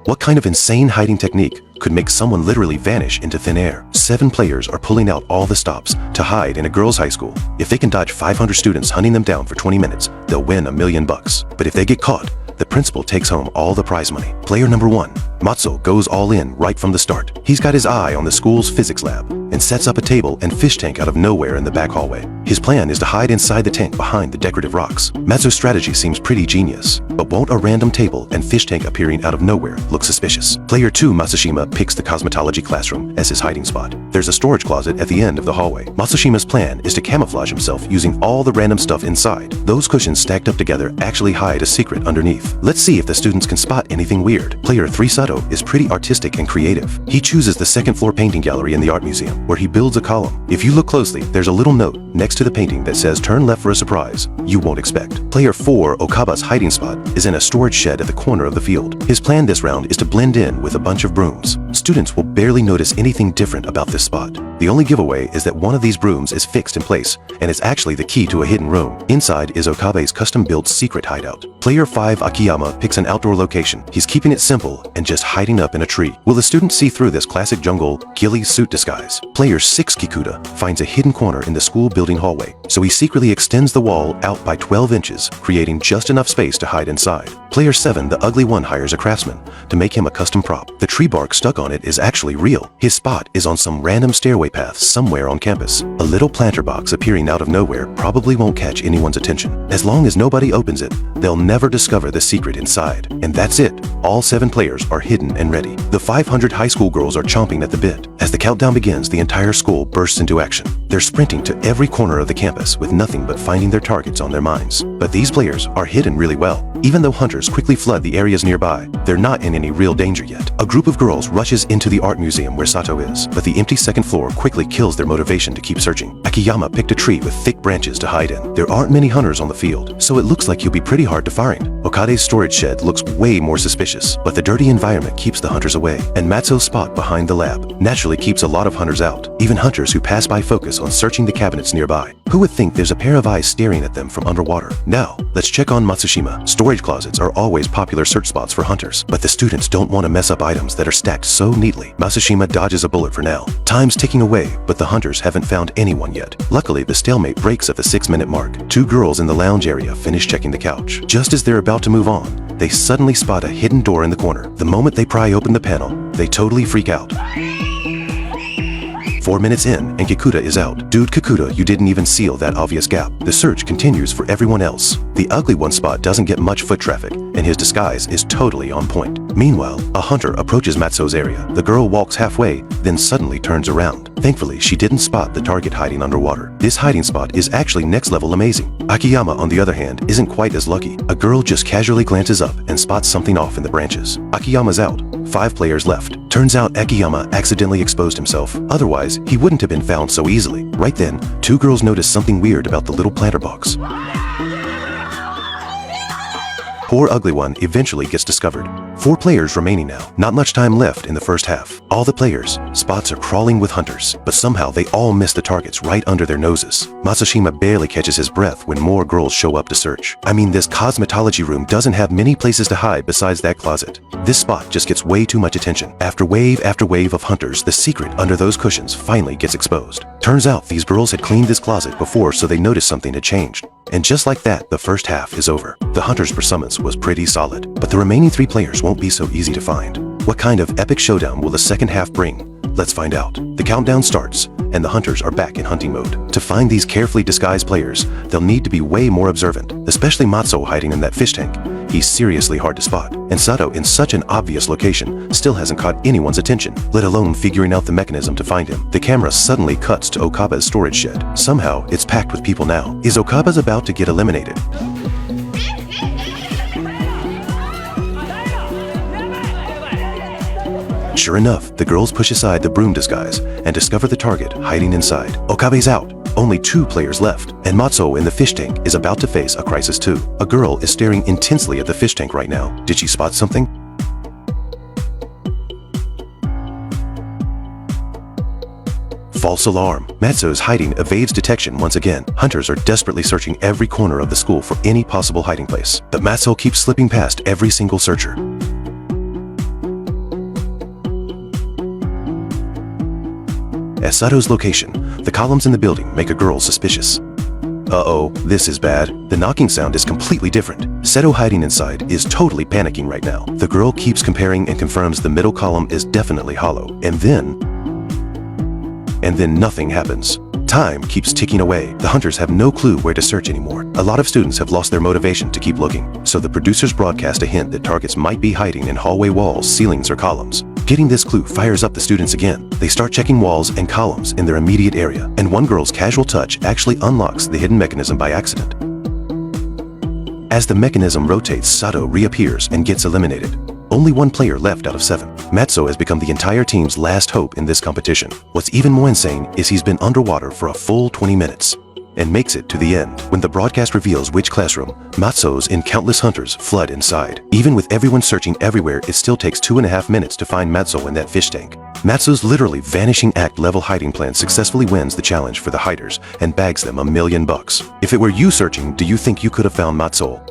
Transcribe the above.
What kind of insane hiding technique could make someone literally vanish into thin air? 7 players are pulling out all the stops to hide in a girls' high school. If they can dodge 500 students hunting them down for 20 minutes, they'll win $1 million. But if they get caught, the principal takes home all the prize money. Player number 1, Matsuo, goes all in right from the start. He's got his eye on the school's physics lab and sets up a table and fish tank out of nowhere in the back hallway. His plan is to hide inside the tank behind the decorative rocks. Matsuo's strategy seems pretty genius, but won't a random table and fish tank appearing out of nowhere look suspicious? Player 2, Matsushima, picks the cosmetology classroom as his hiding spot. There's a storage closet at the end of the hallway. Matsushima's plan is to camouflage himself using all the random stuff inside. Those cushions stacked up together actually hide a secret underneath. Let's see if the students can spot anything weird. Player 3, Sato, is pretty artistic and creative. He chooses the second floor painting gallery in the art museum, where he builds a column. If you look closely, there's a little note next to the painting that says "Turn left for a surprise you won't expect." Player 4, Okaba's hiding spot is in a storage shed at the corner of the field. His plan this round is to blend in with a bunch of brooms. Students will barely notice anything different about this spot. The only giveaway is that one of these brooms is fixed in place, and it's actually the key to a hidden room. Inside is Okabe's custom-built secret hideout. Player 5, Akiyama, picks an outdoor location. He's keeping it simple and just hiding up in a tree. Will the students see through this classic jungle ghillie suit disguise? Player 6, Kikuta, finds a hidden corner in the school building hallway, so he secretly extends the wall out by 12 inches, creating just enough space to hide inside. Player 7, the ugly one, hires a craftsman to make him a custom prop. The tree bark stuck on it is actually real. His spot is on some random stairway path somewhere on campus. A little planter box appearing out of nowhere probably won't catch anyone's attention. As long as nobody opens it, they'll never discover the secret inside. And that's it. All 7 players are hidden and ready. The 500 high school girls are chomping at the bit. As the countdown begins, the entire school bursts into action. They're sprinting to every corner of the campus with nothing but finding their targets on their minds. But these players are hidden really well. Even though hunters quickly flood the areas nearby, they're not in any real danger yet. A group of girls rushes into the art museum where Sato is, but the empty second floor quickly kills their motivation to keep searching. Akiyama picked a tree with thick branches to hide in. There aren't many hunters on the field, so it looks like he'll be pretty hard to find. Okade's storage shed looks way more suspicious, but the dirty environment keeps the hunters away, and Matsuo's spot behind the lab naturally keeps a lot of hunters out. Even hunters who pass by focus on searching the cabinets nearby. Who would think there's a pair of eyes staring at them from underwater? Now, let's check on Matsushima. Storage closets are always popular search spots for hunters, but the students don't want to mess up items that are stacked so neatly. Matsushima dodges a bullet for now. Time's ticking away, but the hunters haven't found anyone yet. Luckily, the stalemate breaks at the 6-minute mark. 2 girls in the lounge area finish checking the couch. Just as they're about to move on, they suddenly spot a hidden door in the corner. The moment they pry open the panel, they totally freak out. 4 minutes in, and Kikuta is out. Dude, Kikuta, you didn't even seal that obvious gap. The search continues for everyone else. The ugly one spot doesn't get much foot traffic, and his disguise is totally on point. Meanwhile, a hunter approaches Matsuo's area. The girl walks halfway, then suddenly turns around. Thankfully, she didn't spot the target hiding underwater. This hiding spot is actually next level amazing. Akiyama, on the other hand, isn't quite as lucky. A girl just casually glances up and spots something off in the branches. Akiyama's out. 5 players left. Turns out Akiyama accidentally exposed himself. Otherwise, he wouldn't have been found so easily. Right then, 2 girls notice something weird about the little planter box. Poor ugly one eventually gets discovered. 4 players remaining now. Not much time left in the first half. All the players' spots are crawling with hunters, but somehow they all miss the targets right under their noses. Matsushima barely catches his breath when more girls show up to search. I mean, this cosmetology room doesn't have many places to hide besides that closet. This spot just gets way too much attention. After wave of hunters, the secret under those cushions finally gets exposed. Turns out these girls had cleaned this closet before, so they noticed something had changed. And just like that, the first half is over. The hunter's performance was pretty solid, but the remaining 3 players won't be so easy to find. What kind of epic showdown will the second half bring? Let's find out. The countdown starts, and the hunters are back in hunting mode. To find these carefully disguised players, they'll need to be way more observant, especially Matsuo hiding in that fish tank. He's seriously hard to spot, and Sato, in such an obvious location, still hasn't caught anyone's attention, let alone figuring out the mechanism to find him. The camera suddenly cuts to Okaba's storage shed. Somehow, it's packed with people now. Is Okaba's about to get eliminated? Sure enough, the girls push aside the broom disguise and discover the target hiding inside. Okabe's out. Only 2 players left, and Matsuo in the fish tank is about to face a crisis too. A girl is staring intensely at the fish tank right now. Did she spot something? False alarm. Matsuo's hiding evades detection once again. Hunters are desperately searching every corner of the school for any possible hiding place, but Matsuo keeps slipping past every single searcher. At Sato's location, the columns in the building make a girl suspicious. Uh-oh, this is bad. The knocking sound is completely different. Seto hiding inside is totally panicking right now. The girl keeps comparing and confirms the middle column is definitely hollow. And then nothing happens. Time keeps ticking away. The hunters have no clue where to search anymore. A lot of students have lost their motivation to keep looking, so the producers broadcast a hint that targets might be hiding in hallway walls, ceilings, or columns. Getting this clue fires up the students again. They start checking walls and columns in their immediate area, and one girl's casual touch actually unlocks the hidden mechanism by accident. As the mechanism rotates, Sato reappears and gets eliminated. Only one player left out of 7. Matsuo has become the entire team's last hope in this competition. What's even more insane is he's been underwater for a full 20 minutes and makes it to the end. When the broadcast reveals which classroom, Matsuo's and countless hunters flood inside. Even with everyone searching everywhere, it still takes 2.5 minutes to find Matsuo in that fish tank. Matsuo's literally vanishing act level hiding plan successfully wins the challenge for the hiders and bags them $1 million. If it were you searching, do you think you could have found Matsuo?